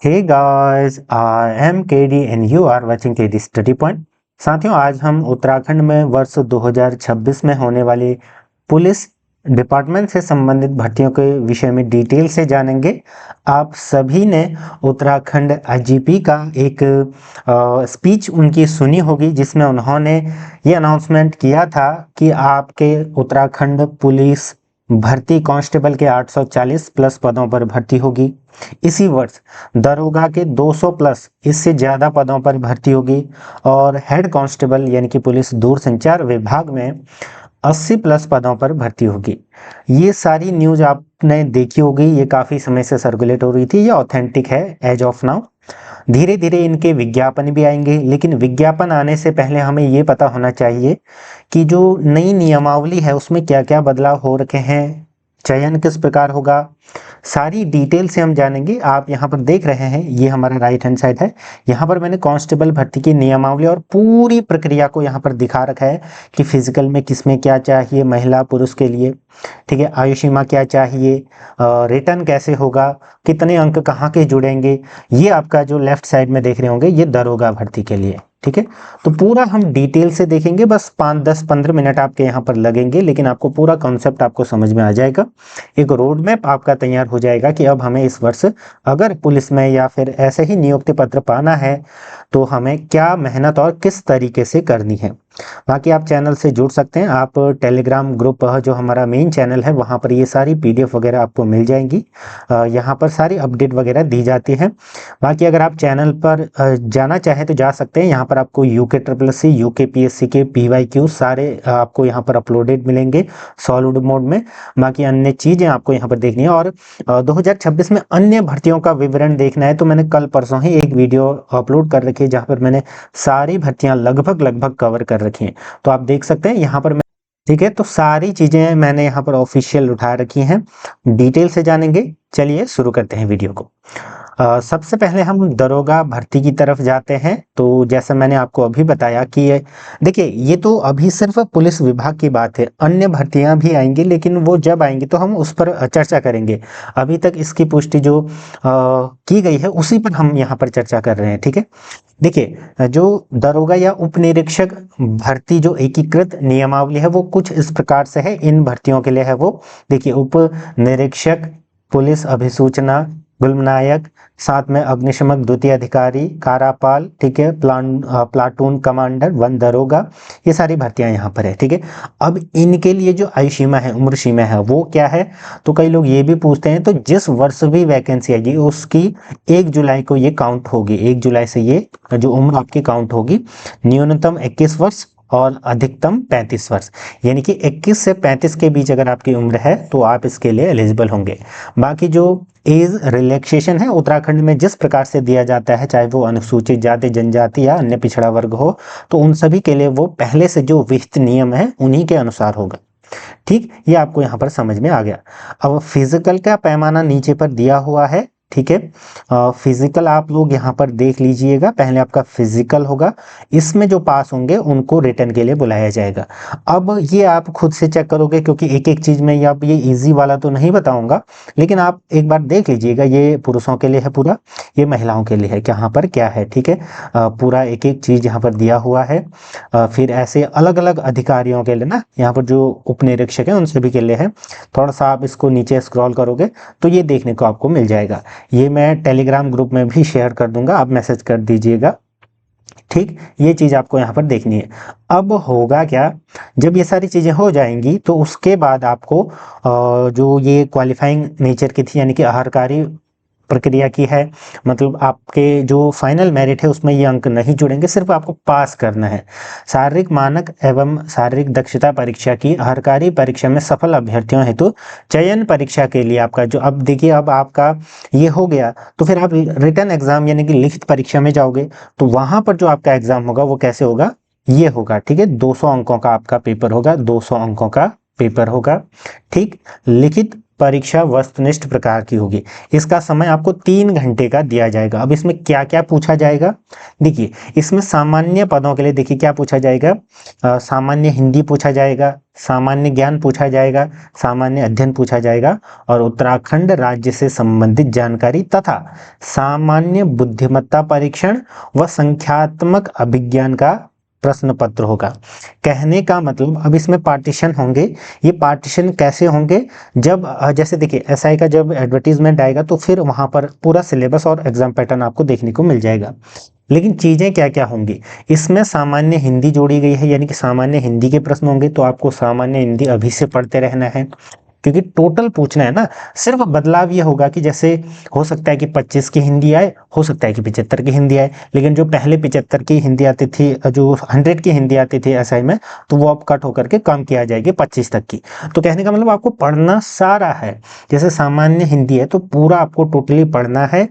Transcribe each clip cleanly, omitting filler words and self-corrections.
Hey guys, I am KD and you are watching KD Study Point। साथियों, आज हम उत्तराखंड में वर्ष 2026 में होने वाली पुलिस डिपार्टमेंट से संबंधित भर्तियों के विषय में डिटेल से जानेंगे। आप सभी ने उत्तराखंड आईजीपी का एक स्पीच उनकी सुनी होगी, जिसमें उन्होंने ये अनाउंसमेंट किया था कि आपके उत्तराखंड पुलिस भर्ती कांस्टेबल के 840 प्लस पदों पर भर्ती होगी। इसी वर्ष दरोगा के 200 प्लस इससे ज़्यादा पदों पर भर्ती होगी और हेड कांस्टेबल यानी कि पुलिस दूरसंचार विभाग में 80 प्लस पदों पर भर्ती होगी। ये सारी न्यूज़ आपने देखी होगी, ये काफ़ी समय से सर्कुलेट हो रही थी, ये ऑथेंटिक है एज ऑफ नाउ। धीरे धीरे इनके विज्ञापन भी आएंगे, लेकिन विज्ञापन आने से पहले हमें ये पता होना चाहिए कि जो नई नियमावली है उसमें क्या क्या बदलाव हो रखे हैं, चयन किस प्रकार होगा, सारी डिटेल से हम जानेंगे। आप यहाँ पर देख रहे हैं, ये हमारा राइट हैंड साइड है। यहाँ पर मैंने कांस्टेबल भर्ती की नियमावली और पूरी प्रक्रिया को यहाँ पर दिखा रखा है कि फिजिकल में किसमें क्या चाहिए, महिला पुरुष के लिए, ठीक है, आयु सीमा क्या चाहिए, रिटर्न कैसे होगा, कितने अंक कहाँ के जुड़ेंगे। ये आपका जो लेफ्ट साइड में देख रहे होंगे, ये दरोगा भर्ती के लिए, ठीक है। तो पूरा हम डिटेल से देखेंगे, बस 5, 10, 15 मिनट आपके यहाँ पर लगेंगे, लेकिन आपको पूरा कॉन्सेप्ट आपको समझ में आ जाएगा। एक रोड मैप आपका तैयार हो जाएगा कि अब हमें इस वर्ष अगर पुलिस में या फिर ऐसे ही नियुक्ति पत्र पाना है तो हमें क्या मेहनत और किस तरीके से करनी है। बाकी आप चैनल से जुड़ सकते हैं, आप टेलीग्राम ग्रुप जो हमारा मेन चैनल है वहाँ पर ये सारी पीडीएफ वगैरह आपको मिल जाएंगी। यहाँ पर सारी अपडेट वगैरह दी जाती है। बाकी अगर आप चैनल पर जाना चाहें तो जा सकते हैं। यहाँ पर आपको UK triple C, UK PSC के PYQ सारे आपको यहाँ पर अपलोडेड मिलेंगे सॉलिड मोड में। बाकी अन्य चीज़ें आपको यहाँ पर देखनी है और 2026 में अन्य भर्तियों का विवरण देखना है तो मैंने कल परसों ही एक वीडियो अपलोड कर रखी है जहाँ पर मैंने सारी भर्तियाँ लगभग कवर कर रखी हैं, तो आप देख सकते हैं यहाँ पर। ठीक है, तो सारी चीज़ें मैंने यहाँ पर ऑफिशियल उठा रखी हैं, डिटेल से जानेंगे। चलिए शुरू करते हैं वीडियो को। सबसे पहले हम दरोगा भर्ती की तरफ जाते हैं। तो जैसा मैंने आपको अभी बताया कि देखिए, ये तो अभी सिर्फ पुलिस विभाग की बात है, अन्य भर्तियां भी आएंगी, लेकिन वो जब आएंगी तो हम उस पर चर्चा करेंगे। अभी तक इसकी पुष्टि जो की गई है उसी पर हम यहाँ पर चर्चा कर रहे हैं, ठीक है। देखिए, जो दरोगा या उप निरीक्षक भर्ती जो एकीकृत नियमावली है वो कुछ इस प्रकार से है। इन भर्तियों के लिए है वो, देखिए, उप निरीक्षक, पुलिस अभिसूचना, गुलनायक, साथ में अग्निशमक द्वितीय अधिकारी, कारापाल, ठीक है, प्लाटून कमांडर, वन दरोगा, ये सारी भर्तियां यहाँ पर है, ठीक है। अब इनके लिए जो आयु सीमा है, उम्र सीमा है, वो क्या है, तो कई लोग ये भी पूछते हैं। तो जिस वर्ष भी वैकेंसी आएगी उसकी 1 जुलाई को ये काउंट होगी। 1 जुलाई से ये जो उम्र आपकी काउंट होगी। न्यूनतम 21 वर्ष और अधिकतम 35 वर्ष, यानी कि 21 से 35 के बीच अगर आपकी उम्र है तो आप इसके लिए एलिजिबल होंगे। बाकी जो एज रिलैक्सेशन है उत्तराखंड में जिस प्रकार से दिया जाता है, चाहे वो अनुसूचित जाति जनजाति या अन्य पिछड़ा वर्ग हो, तो उन सभी के लिए वो पहले से जो विहित नियम है उन्हीं के अनुसार होगा। ठीक, ये आपको यहाँ पर समझ में आ गया। अब फिजिकल का पैमाना नीचे पर दिया हुआ है, ठीक है। फिजिकल आप लोग यहाँ पर देख लीजिएगा, पहले आपका फिजिकल होगा, इसमें जो पास होंगे उनको रिटर्न के लिए बुलाया जाएगा। अब ये आप खुद से चेक करोगे, क्योंकि एक एक चीज में ये इजी वाला तो नहीं बताऊंगा, लेकिन आप एक बार देख लीजिएगा। ये पुरुषों के लिए है पूरा, ये महिलाओं के लिए है कि यहाँ पर क्या है, ठीक है। पूरा एक एक चीज यहाँ पर दिया हुआ है। फिर ऐसे अलग अलग अधिकारियों के लिए ना, यहाँ पर जो उप निरीक्षक है उन सभी के लिए है। थोड़ा सा आप इसको नीचे स्क्रॉल करोगे तो ये देखने को आपको मिल जाएगा। ये मैं टेलीग्राम ग्रुप में भी शेयर कर दूंगा, आप मैसेज कर दीजिएगा, ठीक। ये चीज आपको यहाँ पर देखनी है। अब होगा क्या, जब ये सारी चीजें हो जाएंगी तो उसके बाद आपको जो ये क्वालिफाइंग नेचर की थी, यानी कि आहारकारी प्रक्रिया की है, मतलब आपके जो फाइनल मेरिट है उसमें ये अंक नहीं जुड़ेंगे, सिर्फ आपको पास करना है। शारीरिक मानक एवं शारीरिक दक्षता परीक्षा की आहारकारी परीक्षा में सफल अभ्यर्थियों हेतु चयन परीक्षा के लिए आपका जो, अब देखिए, अब आपका ये हो गया तो फिर आप रिटन एग्जाम यानी कि लिखित परीक्षा में जाओगे, तो वहां पर जो आपका एग्जाम होगा वो कैसे होगा, ये होगा, ठीक है। 200 अंकों का आपका पेपर होगा, 200 अंकों का पेपर होगा, ठीक। लिखित परीक्षा वस्तुनिष्ठ प्रकार की होगी। इसका समय आपको 3 घंटे का दिया जाएगा। अब इसमें क्या क्या पूछा जाएगा, देखिए इसमें सामान्य पदों के लिए देखिए क्या पूछा जाएगा, सामान्य हिंदी पूछा जाएगा, सामान्य ज्ञान पूछा जाएगा, सामान्य अध्ययन पूछा जाएगा और उत्तराखंड राज्य से संबंधित जानकारी तथा सामान्य बुद्धिमत्ता परीक्षण व संख्यात्मक अभिज्ञान का प्रश्न पत्र होगा। कहने का मतलब अब इसमें पार्टीशन होंगे। ये पार्टीशन कैसे होंगे, जब जैसे देखिए एसआई का जब एडवर्टीजमेंट आएगा तो फिर वहां पर पूरा सिलेबस और एग्जाम पैटर्न आपको देखने को मिल जाएगा। लेकिन चीजें क्या क्या होंगी, इसमें सामान्य हिंदी जोड़ी गई है, यानी कि सामान्य हिंदी के प्रश्न होंगे, तो आपको सामान्य हिंदी अभी से पढ़ते रहना है क्योंकि टोटल पूछना है ना। सिर्फ बदलाव ये होगा कि जैसे हो सकता है कि 25 की हिंदी आए, हो सकता है कि 75 की हिंदी आए, लेकिन जो पहले 75 की हिंदी आती थी, जो 100 की हिंदी आती थी एसआई में, तो वो अब कट होकर के कम किया जाएगी 25 तक की। तो कहने का मतलब आपको पढ़ना सारा है। जैसे सामान्य हिंदी है तो पूरा आपको टोटली पढ़ना है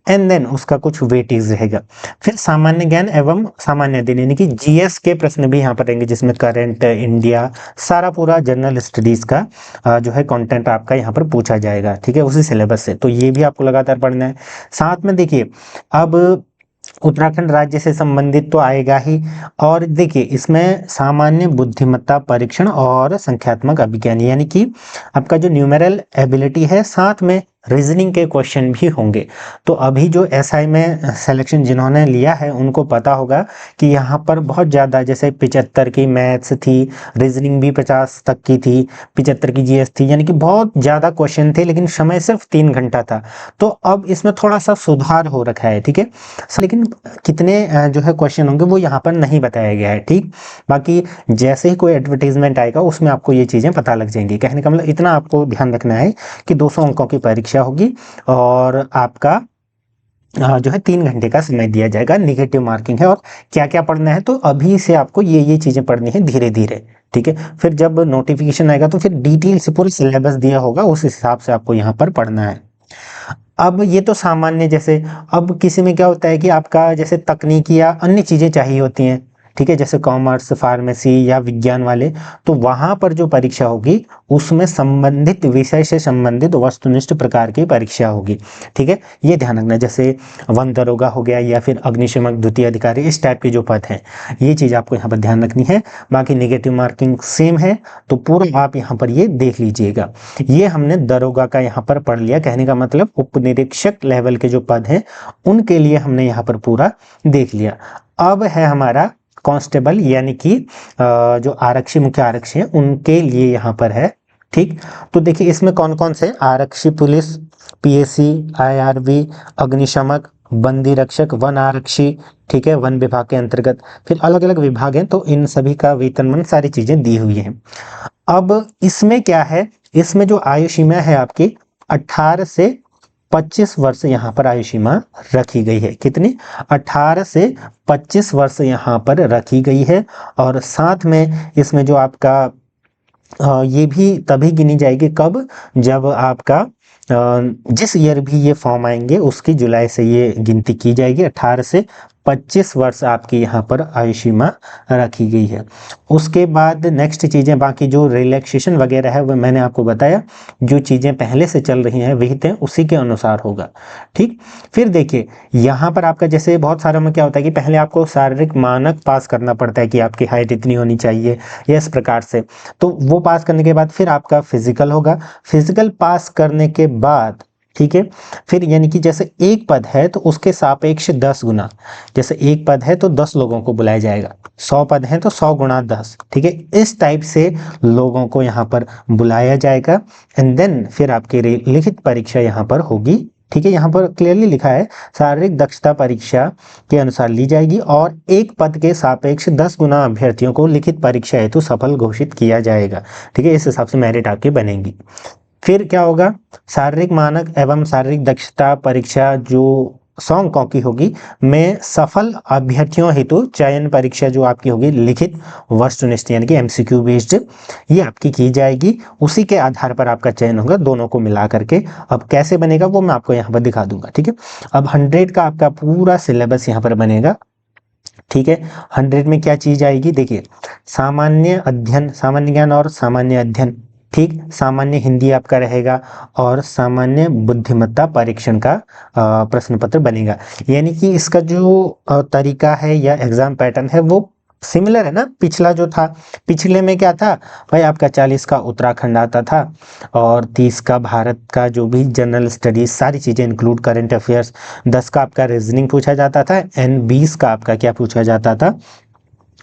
एंड देन उसका कुछ वेटेज रहेगा। फिर सामान्य ज्ञान एवं सामान्य अध्ययन यानी कि जीएस के प्रश्न भी यहाँ पर रहेंगे, जिसमें करंट, इंडिया, सारा पूरा जनरल स्टडीज का जो है कंटेंट आपका यहाँ पर पूछा जाएगा, ठीक है, उसी सिलेबस से। तो ये भी आपको लगातार पढ़ना है। साथ में देखिए अब उत्तराखंड राज्य से संबंधित तो आएगा ही, और देखिए इसमें सामान्य बुद्धिमत्ता परीक्षण और संख्यात्मक अभिज्ञान यानी कि आपका जो न्यूमेरल एबिलिटी है, साथ में रीजनिंग के क्वेश्चन भी होंगे। तो अभी जो एसआई में सिलेक्शन जिन्होंने लिया है उनको पता होगा कि यहाँ पर बहुत ज़्यादा, जैसे 75 की मैथ्स थी, रीजनिंग भी 50 तक की थी, 75 की जीएस थी, यानी कि बहुत ज़्यादा क्वेश्चन थे, लेकिन समय सिर्फ 3 घंटा था। तो अब इसमें थोड़ा सा सुधार हो रखा है, ठीक है। लेकिन कितने जो है क्वेश्चन होंगे वो यहाँ पर नहीं बताया गया है, ठीक। बाकी जैसे ही कोई एडवर्टीजमेंट आएगा उसमें आपको ये चीज़ें पता लग जाएंगी। कहने का मतलब इतना आपको ध्यान रखना है कि 200 अंकों की परीक्षा होगी और आपका जो है 3 घंटे का समय दिया जाएगा। निगेटिव मार्किंग है और क्या क्या पढ़ना है, तो अभी से आपको ये चीजें पढ़नी है धीरे धीरे, ठीक है। फिर जब नोटिफिकेशन आएगा तो फिर डिटेल से पूरा सिलेबस दिया होगा, उस हिसाब से आपको यहाँ पर पढ़ना है। अब ये तो सामान्य, जैसे अब किसी में क्या होता है कि आपका जैसे तकनीकी या अन्य चीजें चाहिए होती हैं, ठीक है, जैसे कॉमर्स, फार्मेसी या विज्ञान वाले, तो वहां पर जो परीक्षा होगी उसमें संबंधित विषय से संबंधित वस्तुनिष्ठ प्रकार की परीक्षा होगी, ठीक है। ये ध्यान रखना, जैसे वन दरोगा हो गया या फिर अग्निशमक द्वितीय अधिकारी, इस टाइप के जो पद हैं, ये चीज आपको यहाँ पर ध्यान रखनी है। बाकी नेगेटिव मार्किंग सेम है, तो पूरा आप यहाँ पर ये देख लीजिएगा। ये हमने दरोगा का यहाँ पर पढ़ लिया, कहने का मतलब उप निरीक्षक लेवल के जो पद हैं उनके लिए हमने यहाँ पर पूरा देख लिया। अब है हमारा कांस्टेबल यानी कि जो आरक्षी, मुख्य आरक्षी हैं उनके लिए यहाँ पर है, ठीक। तो देखिए इसमें कौन कौन से आरक्षी पुलिस, पीएसी, आईआरबी, अग्निशमक, बंदी रक्षक, वन आरक्षी, ठीक है, वन विभाग के अंतर्गत, फिर अलग अलग विभाग हैं, तो इन सभी का वेतनमान सारी चीजें दी हुई हैं। अब इसमें क्या है, इसमें जो आयु सीमा है आपकी 18 से 25 वर्ष यहाँ पर आयु सीमा रखी गई है। कितनी? 18 से 25 वर्ष यहाँ पर रखी गई है। और साथ में इसमें जो आपका ये भी तभी गिनी जाएगी कब, जब आपका जिस ईयर भी ये फॉर्म आएंगे उसकी जुलाई से ये गिनती की जाएगी। 18 से 25 वर्ष आपकी यहाँ पर आयु सीमा रखी गई है। उसके बाद नेक्स्ट चीज़ें, बाकी जो रिलैक्सेशन वगैरह है वो मैंने आपको बताया, जो चीज़ें पहले से चल रही हैं विहित हैं उसी के अनुसार होगा, ठीक। फिर देखिए यहाँ पर आपका जैसे बहुत सारों में क्या होता है कि पहले आपको शारीरिक मानक पास करना पड़ता है कि आपकी हाइट इतनी होनी चाहिए या इस प्रकार से, तो वो पास करने के बाद फिर आपका फिजिकल होगा। फिजिकल पास करने के बाद, ठीक है, फिर यानी कि जैसे एक पद है तो उसके सापेक्ष 10 गुना, जैसे एक पद है तो 10 लोगों को बुलाया जाएगा, 100 पद है तो 100 गुणा 10, ठीक है, इस टाइप से लोगों को यहाँ पर बुलाया जाएगा। एंड देन फिर आपकी लिखित परीक्षा यहाँ पर होगी, ठीक है। यहाँ पर क्लियरली लिखा है शारीरिक दक्षता परीक्षा के अनुसार ली जाएगी और एक पद के सापेक्ष 10 गुना अभ्यर्थियों को लिखित परीक्षा हेतु सफल घोषित किया जाएगा, ठीक है। इस हिसाब से मेरिट आपकी बनेगी। फिर क्या होगा, शारीरिक मानक एवं शारीरिक दक्षता परीक्षा जो 100 अंकों की होगी में सफल अभ्यर्थियों हेतु चयन परीक्षा जो आपकी होगी लिखित वस्तुनिष्ठ यानी कि एमसीक्यू बेस्ड, ये आपकी की जाएगी। उसी के आधार पर आपका चयन होगा दोनों को मिला करके। अब कैसे बनेगा वो मैं आपको यहाँ पर दिखा दूंगा, ठीक है। अब 100 का आपका पूरा सिलेबस यहाँ पर बनेगा, ठीक है। 100 में क्या चीज आएगी, देखिए सामान्य अध्ययन, सामान्य ज्ञान और सामान्य अध्ययन, ठीक। सामान्य हिंदी आपका रहेगा और सामान्य बुद्धिमत्ता परीक्षण का प्रश्न पत्र बनेगा। यानी कि इसका जो तरीका है या एग्जाम पैटर्न है वो सिमिलर है ना, पिछला जो था। पिछले में क्या था भाई, आपका 40 का उत्तराखंड आता था और 30 का भारत का जो भी जनरल स्टडीज सारी चीजें इंक्लूड करंट अफेयर्स, 10 का आपका रीजनिंग पूछा जाता था एंड 20 का आपका क्या पूछा जाता था,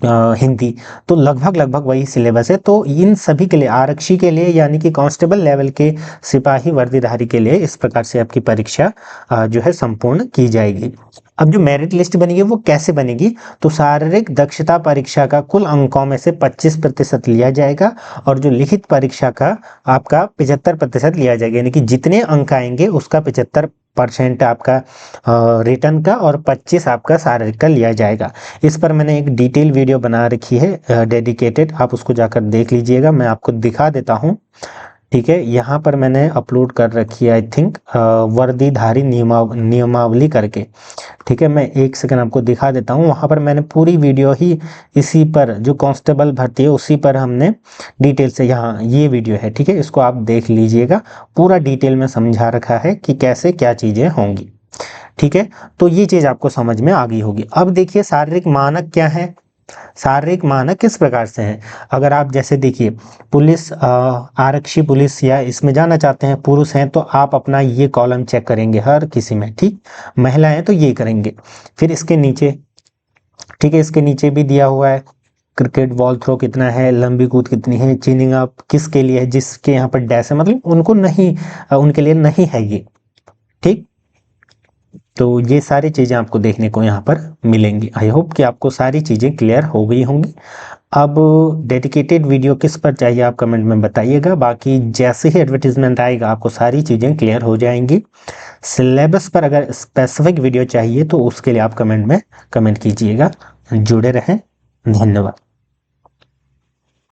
हिंदी। तो लगभग लगभग वही सिलेबस है। तो इन सभी के लिए, आरक्षी के लिए यानी कि कांस्टेबल लेवल के सिपाही वर्दीधारी के लिए इस प्रकार से आपकी परीक्षा जो है संपूर्ण की जाएगी। अब जो मेरिट लिस्ट बनेगी वो कैसे बनेगी, तो शारीरिक दक्षता परीक्षा का कुल अंकों में से 25% लिया जाएगा और जो लिखित परीक्षा का आपका 75% लिया जाएगा। यानी कि जितने अंक आएंगे उसका 75% आपका रिटर्न का और 25 आपका शारीरिक का लिया जाएगा। इस पर मैंने एक डिटेल वीडियो बना रखी है डेडिकेटेड, आप उसको जाकर देख लीजिएगा। मैं आपको दिखा देता हूँ, ठीक है। यहाँ पर मैंने अपलोड कर रखी है आई थिंक वर्दीधारी नियमावली करके, ठीक है। मैं एक सेकंड आपको दिखा देता हूँ। वहाँ पर मैंने पूरी वीडियो ही इसी पर, जो कांस्टेबल भर्ती है उसी पर हमने डिटेल से, यहाँ ये वीडियो है, ठीक है। इसको आप देख लीजिएगा, पूरा डिटेल में समझा रखा है कि कैसे क्या चीज़ें होंगी, ठीक है। तो ये चीज़ आपको समझ में आ गई होगी। अब देखिए शारीरिक मानक क्या है। शारीरिक मानक किस प्रकार से हैं, अगर आप जैसे देखिए पुलिस, आरक्षी पुलिस या इसमें जाना चाहते हैं, पुरुष हैं तो आप अपना ये कॉलम चेक करेंगे हर किसी में, ठीक। महिला हैं तो ये करेंगे। फिर इसके नीचे, ठीक है, इसके नीचे भी दिया हुआ है क्रिकेट बॉल थ्रो कितना है, लंबी कूद कितनी है, चीनिंग अप किसके लिए है, जिसके यहाँ पर डैश है, मतलब उनको नहीं, उनके लिए नहीं है ये, ठीक। तो ये सारी चीज़ें आपको देखने को यहाँ पर मिलेंगी। आई होप कि आपको सारी चीज़ें क्लियर हो गई होंगी। अब डेडिकेटेड वीडियो किस पर चाहिए आप कमेंट में बताइएगा। बाकी जैसे ही एडवर्टीजमेंट आएगा आपको सारी चीज़ें क्लियर हो जाएंगी। सिलेबस पर अगर स्पेसिफिक वीडियो चाहिए तो उसके लिए आप कमेंट में कमेंट कीजिएगा। जुड़े रहें, धन्यवाद।